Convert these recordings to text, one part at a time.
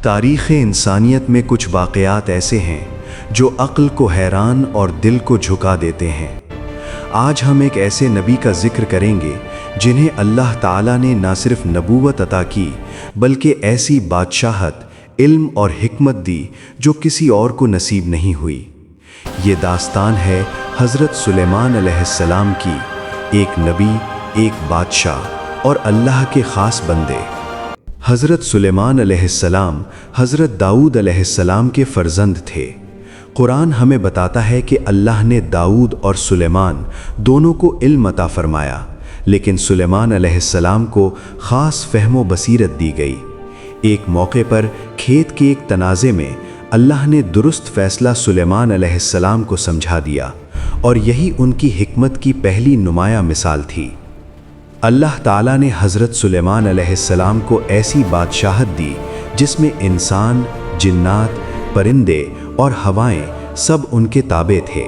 تاریخ انسانیت میں کچھ واقعات ایسے ہیں جو عقل کو حیران اور دل کو جھکا دیتے ہیں۔ آج ہم ایک ایسے نبی کا ذکر کریں گے جنہیں اللہ تعالیٰ نے نہ صرف نبوت عطا کی بلکہ ایسی بادشاہت، علم اور حکمت دی جو کسی اور کو نصیب نہیں ہوئی۔ یہ داستان ہے حضرت سلیمان علیہ السلام کی، ایک نبی، ایک بادشاہ اور اللہ کے خاص بندے۔ حضرت سلیمان علیہ السلام حضرت داؤد علیہ السلام کے فرزند تھے۔ قرآن ہمیں بتاتا ہے کہ اللہ نے داؤد اور سلیمان دونوں کو علم عطا فرمایا، لیکن سلیمان علیہ السلام کو خاص فہم و بصیرت دی گئی۔ ایک موقع پر کھیت کے ایک تنازع میں اللہ نے درست فیصلہ سلیمان علیہ السلام کو سمجھا دیا، اور یہی ان کی حکمت کی پہلی نمایاں مثال تھی۔ اللہ تعالیٰ نے حضرت سلیمان علیہ السلام کو ایسی بادشاہت دی جس میں انسان، جنات، پرندے اور ہوائیں سب ان کے تابع تھے۔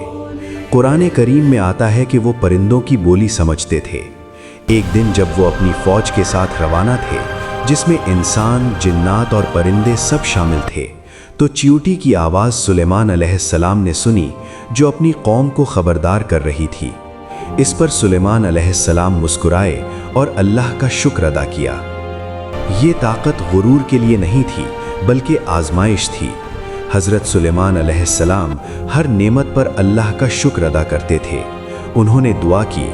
قرآن کریم میں آتا ہے کہ وہ پرندوں کی بولی سمجھتے تھے۔ ایک دن جب وہ اپنی فوج کے ساتھ روانہ تھے جس میں انسان، جنات اور پرندے سب شامل تھے، تو چیوٹی کی آواز سلیمان علیہ السلام نے سنی جو اپنی قوم کو خبردار کر رہی تھی۔ اس پر سلیمان علیہ السلام مسکرائے اور اللہ کا شکر ادا کیا۔ یہ طاقت غرور کے لیے نہیں تھی بلکہ آزمائش تھی۔ حضرت سلیمان علیہ السلام ہر نعمت پر اللہ کا شکر ادا کرتے تھے۔ انہوں نے دعا کی،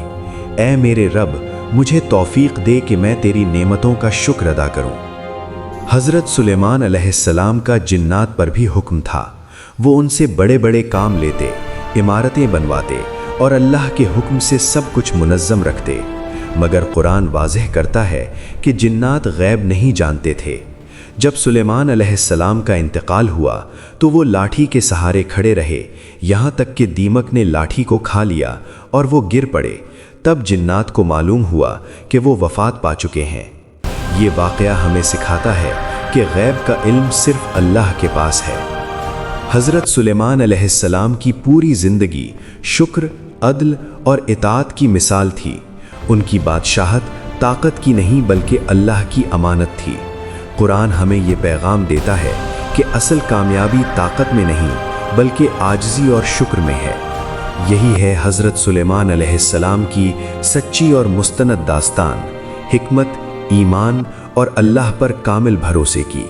اے میرے رب، مجھے توفیق دے کہ میں تیری نعمتوں کا شکر ادا کروں۔ حضرت سلیمان علیہ السلام کا جنات پر بھی حکم تھا۔ وہ ان سے بڑے بڑے کام لیتے، عمارتیں بنواتے اور اللہ کے حکم سے سب کچھ منظم رکھتے، مگر قرآن واضح کرتا ہے کہ جنات غیب نہیں جانتے تھے۔ جب سلیمان علیہ السلام کا انتقال ہوا تو وہ لاٹھی کے سہارے کھڑے رہے، یہاں تک کہ دیمک نے لاٹھی کو کھا لیا اور وہ گر پڑے۔ تب جنات کو معلوم ہوا کہ وہ وفات پا چکے ہیں۔ یہ واقعہ ہمیں سکھاتا ہے کہ غیب کا علم صرف اللہ کے پاس ہے۔ حضرت سلیمان علیہ السلام کی پوری زندگی شکر، عدل اور اطاعت کی مثال تھی۔ ان کی بادشاہت طاقت کی نہیں بلکہ اللہ کی امانت تھی۔ قرآن ہمیں یہ پیغام دیتا ہے کہ اصل کامیابی طاقت میں نہیں بلکہ عاجزی اور شکر میں ہے۔ یہی ہے حضرت سلیمان علیہ السلام کی سچی اور مستند داستان، حکمت، ایمان اور اللہ پر کامل بھروسے کی۔